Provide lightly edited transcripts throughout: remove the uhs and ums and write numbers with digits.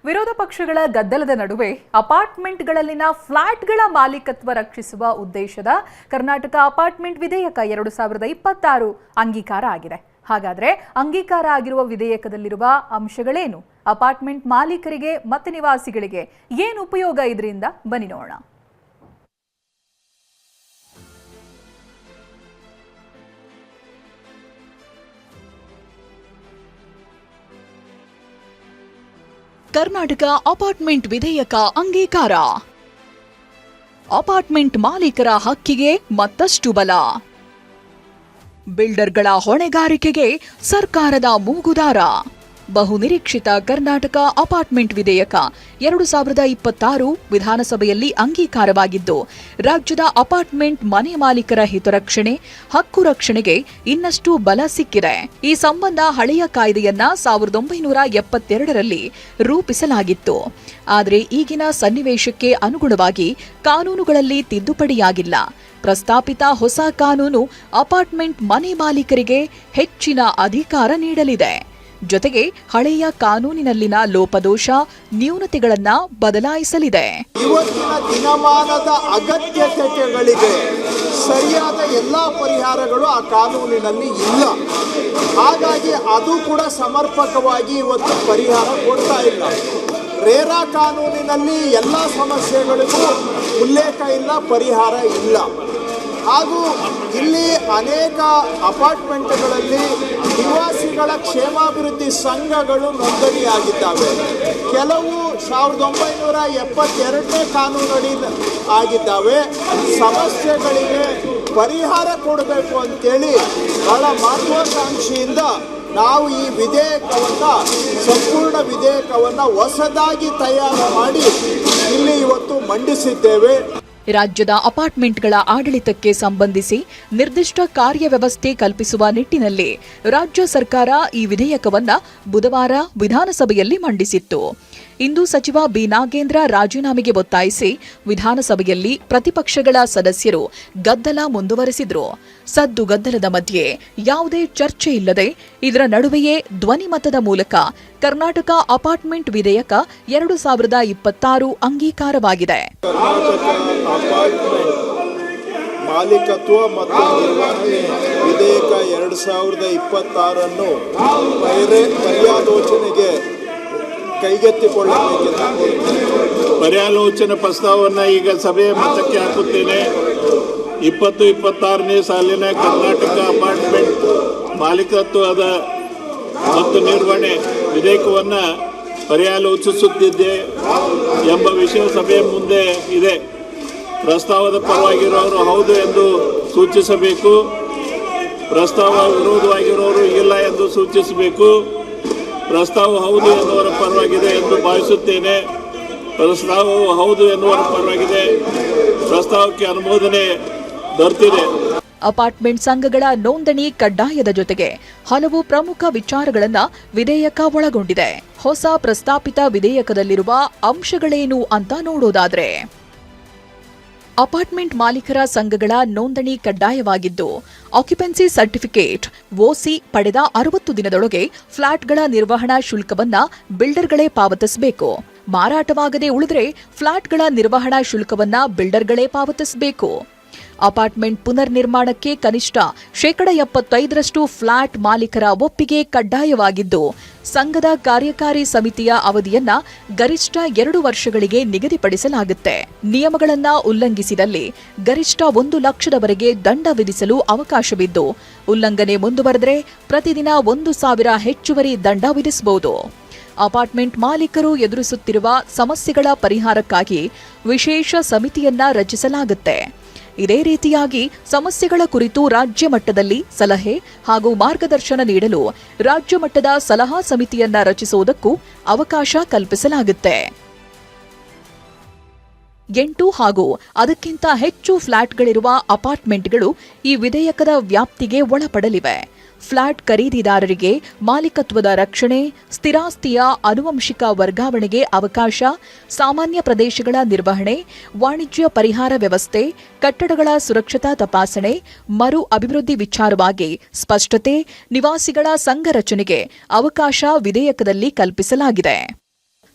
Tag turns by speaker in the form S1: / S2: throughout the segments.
S1: ವಿರೋಧ ಪಕ್ಷಗಳ ಗದ್ದಲದ ನಡುವೆ ಅಪಾರ್ಟ್ಮೆಂಟ್ಗಳಲ್ಲಿನ ಫ್ಲಾಟ್ಗಳ ಮಾಲೀಕತ್ವ ರಕ್ಷಿಸುವ ಉದ್ದೇಶದ ಕರ್ನಾಟಕ ಅಪಾರ್ಟ್ಮೆಂಟ್ ವಿಧೇಯಕ 2026 ಅಂಗೀಕಾರ ಆಗಿದೆ. ಹಾಗಾದ್ರೆ ಅಂಗೀಕಾರ ಆಗಿರುವ ವಿಧೇಯಕದಲ್ಲಿರುವ ಅಂಶಗಳೇನು? ಅಪಾರ್ಟ್ಮೆಂಟ್ ಮಾಲೀಕರಿಗೆ ಮತ್ತು ನಿವಾಸಿಗಳಿಗೆ ಏನು ಉಪಯೋಗ ಇದರಿಂದ? ಬನ್ನಿ ನೋಡೋಣ. ಕರ್ನಾಟಕ ಅಪಾರ್ಟ್ಮೆಂಟ್ ವಿಧೇಯಕ ಅಂಗೀಕಾರ. ಅಪಾರ್ಟ್ಮೆಂಟ್ ಮಾಲೀಕರ ಹಕ್ಕಿಗೆ ಮತ್ತಷ್ಟು ಬಲ. ಬಿಲ್ಡರ್ಗಳ ಹೊಣೆಗಾರಿಕೆಗೆ ಸರ್ಕಾರದ ಮೂಗುದಾರ. ಬಹುನಿರೀಕ್ಷಿತ ಕರ್ನಾಟಕ ಅಪಾರ್ಟ್ಮೆಂಟ್ ವಿಧೇಯಕ 2026 ವಿಧಾನಸಭೆಯಲ್ಲಿ ಅಂಗೀಕಾರವಾಗಿದ್ದು, ರಾಜ್ಯದ ಅಪಾರ್ಟ್ಮೆಂಟ್ ಮನೆ ಮಾಲೀಕರ ಹಿತರಕ್ಷಣೆ, ಹಕ್ಕು ರಕ್ಷಣೆಗೆ ಇನ್ನಷ್ಟು ಬಲ ಸಿಕ್ಕಿದೆ. ಈ ಸಂಬಂಧ ಹಳೆಯ ಕಾಯ್ದೆಯನ್ನ 1972ರಲ್ಲಿ ರೂಪಿಸಲಾಗಿತ್ತು. ಆದರೆ ಈಗಿನ ಸನ್ನಿವೇಶಕ್ಕೆ ಅನುಗುಣವಾಗಿ ಕಾನೂನುಗಳಲ್ಲಿ ತಿದ್ದುಪಡಿಯಾಗಿಲ್ಲ. ಪ್ರಸ್ತಾಪಿತ ಹೊಸ ಕಾನೂನು ಅಪಾರ್ಟ್ಮೆಂಟ್ ಮನೆ ಮಾಲೀಕರಿಗೆ ಹೆಚ್ಚಿನ ಅಧಿಕಾರ ನೀಡಲಿದೆ. ಜೊತೆಗೆ ಹಳೆಯ ಕಾನೂನಿನಲ್ಲಿನ ಲೋಪದೋಷ, ನ್ಯೂನತೆಗಳನ್ನ ಬದಲಾಯಿಸಲಿದೆ.
S2: ಇವತ್ತಿನ ದಿನಮಾನದ ಅಗತ್ಯತೆಗಳಿಗೆ ಸರಿಯಾದ ಎಲ್ಲಾ ಪರಿಹಾರಗಳು ಆ ಕಾನೂನಿನಲ್ಲಿ ಇಲ್ಲ. ಹಾಗಾಗಿ ಅದು ಕೂಡ ಸಮರ್ಪಕವಾಗಿ ಇವತ್ತು ಪರಿಹಾರ ಕೊಡ್ತಾ ಇಲ್ಲ. ರೇರಾ ಕಾನೂನಿನಲ್ಲಿ ಎಲ್ಲ ಸಮಸ್ಯೆಗಳಿಗೂ ಉಲ್ಲೇಖ ಇಲ್ಲ, ಪರಿಹಾರ ಇಲ್ಲ. ಹಾಗೂ ಇಲ್ಲಿ ಅನೇಕ ಅಪಾರ್ಟ್ಮೆಂಟ್ಗಳಲ್ಲಿ ನಿವಾಸಿಗಳ ಕ್ಷೇಮಾಭಿವೃದ್ಧಿ ಸಂಘಗಳು ನೋಂದಣಿಯಾಗಿದ್ದಾವೆ. ಕೆಲವು 1972ನೇ ಕಾನೂನಡಿ ಆಗಿದ್ದಾವೆ. ಸಮಸ್ಯೆಗಳಿಗೆ ಪರಿಹಾರ ಕೊಡಬೇಕು ಅಂತೇಳಿ ಬಹಳ ಮಹತ್ವಾಕಾಂಕ್ಷೆಯಿಂದ ನಾವು ಈ ವಿಧೇಯಕವನ್ನು, ಸಂಪೂರ್ಣ ವಿಧೇಯಕವನ್ನು ಹೊಸದಾಗಿ ತಯಾರು ಮಾಡಿ ಇಲ್ಲಿ ಇವತ್ತು ಮಂಡಿಸಿದ್ದೇವೆ.
S1: ರಾಜ್ಯದ ಅಪಾರ್ಟ್ಮೆಂಟ್ಗಳ ಆಡಳಿತಕ್ಕೆ ಸಂಬಂಧಿಸಿ ನಿರ್ದಿಷ್ಟ ಕಾರ್ಯವ್ಯವಸ್ಥೆ ಕಲ್ಪಿಸುವ ನಿಟ್ಟಿನಲ್ಲಿ ರಾಜ್ಯ ಸರ್ಕಾರ ಈ ವಿಧೇಯಕವನ್ನು ಬುಧವಾರ ವಿಧಾನಸಭೆಯಲ್ಲಿ ಮಂಡಿಸಿತ್ತು. ಇಂದು ಸಚಿವ ಬಿ ನಾಗೇಂದ್ರ ರಾಜೀನಾಮೆಗೆ ಒತ್ತಾಯಿಸಿ ವಿಧಾನಸಭೆಯಲ್ಲಿ ಪ್ರತಿಪಕ್ಷಗಳ ಸದಸ್ಯರು ಗದ್ದಲ ಮುಂದುವರೆಸಿದ್ರು. ಸದ್ದು ಗದ್ದಲದ ಮಧ್ಯೆ ಯಾವುದೇ ಚರ್ಚೆ ಇಲ್ಲದೆ ಇದರ ನಡುವೆಯೇ ಧ್ವನಿಮತದ ಮೂಲಕ ಕರ್ನಾಟಕ ಅಪಾರ್ಟ್ಮೆಂಟ್ ವಿಧೇಯಕ 2026 ಅಂಗೀಕಾರವಾಗಿದೆ.
S2: ಮಾಲೀಕತ್ವ ಮತ್ತು ನಿರ್ವಹಣೆ ವಿಧೇಯಕ 2026 ಪರ್ಯಾಲೋಚನೆಗೆ ಕೈಗೆತ್ತಿಕೊಳ್ಳಬೇಕೆಂದು
S3: ಪರ್ಯಾಲೋಚನೆ ಪ್ರಸ್ತಾವವನ್ನು ಈಗ ಸಭೆಯ ಮತಕ್ಕೆ ಹಾಕುತ್ತೇನೆ. 2026ನೇ ಸಾಲಿನ ಕರ್ನಾಟಕ ಅಪಾರ್ಟ್ಮೆಂಟ್ ಮಾಲೀಕತ್ವದ ಮತ್ತು ನಿರ್ವಹಣೆ ವಿಧೇಯಕವನ್ನು ಪರ್ಯಾಲೋಚಿಸುತ್ತಿದ್ದೆ ಎಂಬ ವಿಷಯ ಸಭೆಯ ಮುಂದೆ ಇದೆ. ಪ್ರಸ್ತಾವದ ಪರವಾಗಿರೋರು ಹೌದು ಎಂದು ಸೂಚಿಸಬೇಕು, ಪ್ರಸ್ತಾವ ವಿರೋಧವಾಗಿರೋರು ಇಲ್ಲ ಎಂದು ಸೂಚಿಸಬೇಕು. ಪ್ರಸ್ತಾವ ಹೌದು ಎನ್ನುವರ ಪರವಾಗಿದೆ ಎಂದು ಭಾವಿಸುತ್ತೇನೆ. ಪ್ರಸ್ತಾವವು ಹೌದು ಎನ್ನುವರ ಪರವಾಗಿದೆ. ಪ್ರಸ್ತಾವಕ್ಕೆ ಅನುಮೋದನೆ ದೊರೆತಿದೆ.
S1: ಅಪಾರ್ಟ್ಮೆಂಟ್ ಸಂಘಗಳ ನೋಂದಣಿ ಕಡ್ಡಾಯದ ಜೊತೆಗೆ ಹಲವು ಪ್ರಮುಖ ವಿಚಾರಗಳನ್ನು ವಿಧೇಯಕ ಒಳಗೊಂಡಿದೆ. ಹೊಸ ಪ್ರಸ್ತಾಪಿತ ವಿಧೇಯಕದಲ್ಲಿರುವ ಅಂಶಗಳೇನು ಅಂತ ನೋಡೋದಾದ್ರೆ, ಅಪಾರ್ಟ್ಮೆಂಟ್ ಮಾಲೀಕರ ಸಂಘಗಳ ನೋಂದಣಿ ಕಡ್ಡಾಯವಾಗಿದ್ದು, ಆಕ್ಯುಪೆನ್ಸಿ ಸರ್ಟಿಫಿಕೇಟ್ ಓಸಿ ಪಡೆದ 60 ದಿನದೊಳಗೆ ಫ್ಲಾಟ್ಗಳ ನಿರ್ವಹಣಾ ಶುಲ್ಕವನ್ನ ಬಿಲ್ಡರ್ಗಳೇ ಪಾವತಿಸಬೇಕು. ಮಾರಾಟವಾಗದೆ ಉಳಿದರೆ ಫ್ಲಾಟ್ಗಳ ನಿರ್ವಹಣಾ ಶುಲ್ಕವನ್ನ ಬಿಲ್ಡರ್ಗಳೇ ಪಾವತಿಸಬೇಕು. ಅಪಾರ್ಟ್ಮೆಂಟ್ ಪುನರ್ ನಿರ್ಮಾಣಕ್ಕೆ ಕನಿಷ್ಠ 75% ಫ್ಲಾಟ್ ಮಾಲೀಕರ ಒಪ್ಪಿಗೆ ಕಡ್ಡಾಯವಾಗಿದ್ದು, ಸಂಘದ ಕಾರ್ಯಕಾರಿ ಸಮಿತಿಯ ಅವಧಿಯನ್ನ ಗರಿಷ್ಠ 2 ವರ್ಷಗಳಿಗೆ ನಿಗದಿಪಡಿಸಲಾಗುತ್ತೆ. ನಿಯಮಗಳನ್ನ ಉಲ್ಲಂಘಿಸಿದಲ್ಲಿ ಗರಿಷ್ಠ 1 ಲಕ್ಷದವರೆಗೆ ದಂಡ ವಿಧಿಸಲು ಅವಕಾಶವಿದ್ದು, ಉಲ್ಲಂಘನೆ ಮುಂದುವರೆದರೆ ಪ್ರತಿದಿನ 1,000 ಹೆಚ್ಚುವರಿ ದಂಡ ವಿಧಿಸಬಹುದು. ಅಪಾರ್ಟ್ಮೆಂಟ್ ಮಾಲೀಕರು ಎದುರಿಸುತ್ತಿರುವ ಸಮಸ್ಯೆಗಳ ಪರಿಹಾರಕ್ಕಾಗಿ ವಿಶೇಷ ಸಮಿತಿಯನ್ನ ರಚಿಸಲಾಗುತ್ತೆ. ಇದೇ ರೀತಿಯಾಗಿ ಸಮಸ್ಯೆಗಳ ಕುರಿತು ರಾಜ್ಯ ಮಟ್ಟದಲ್ಲಿ ಸಲಹೆ ಹಾಗೂ ಮಾರ್ಗದರ್ಶನ ನೀಡಲು ರಾಜ್ಯ ಮಟ್ಟದ ಸಲಹಾ ಸಮಿತಿಯನ್ನ ರಚಿಸುವುದಕ್ಕೂ ಅವಕಾಶ ಕಲ್ಪಿಸಲಾಗುತ್ತೆ. 8 ಹಾಗೂ ಅದಕ್ಕಿಂತ ಹೆಚ್ಚು ಫ್ಲಾಟ್ಗಳಿರುವ ಅಪಾರ್ಟ್ಮೆಂಟ್ಗಳು ಈ ವಿಧೇಯಕದ ವ್ಯಾಪ್ತಿಗೆ ಒಳಪಡಲಿವೆ. ಫ್ಲಾಟ್ ಖರೀದಿದಾರರಿಗೆ ಮಾಲೀಕತ್ವದ ರಕ್ಷಣೆ, ಸ್ಥಿರಾಸ್ತಿಯ ಆನುವಂಶಿಕ ವರ್ಗಾವಣೆಗೆ ಅವಕಾಶ, ಸಾಮಾನ್ಯ ಪ್ರದೇಶಗಳ ನಿರ್ವಹಣೆ, ವಾಣಿಜ್ಯ ಪರಿಹಾರ ವ್ಯವಸ್ಥೆ, ಕಟ್ಟಡಗಳ ಸುರಕ್ಷತಾ ತಪಾಸಣೆ, ಮರು ಅಭಿವೃದ್ಧಿ ವಿಚಾರವಾಗಿ ಸ್ಪಷ್ಟತೆ, ನಿವಾಸಿಗಳ ಸಂಘ ರಚನೆಗೆ ಅವಕಾಶ ವಿಧೇಯಕದಲ್ಲಿ ಕಲ್ಪಿಸಲಾಗಿದೆ.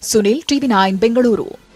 S1: ಸುನಿಲ್, TV9 ಬೆಂಗಳೂರು.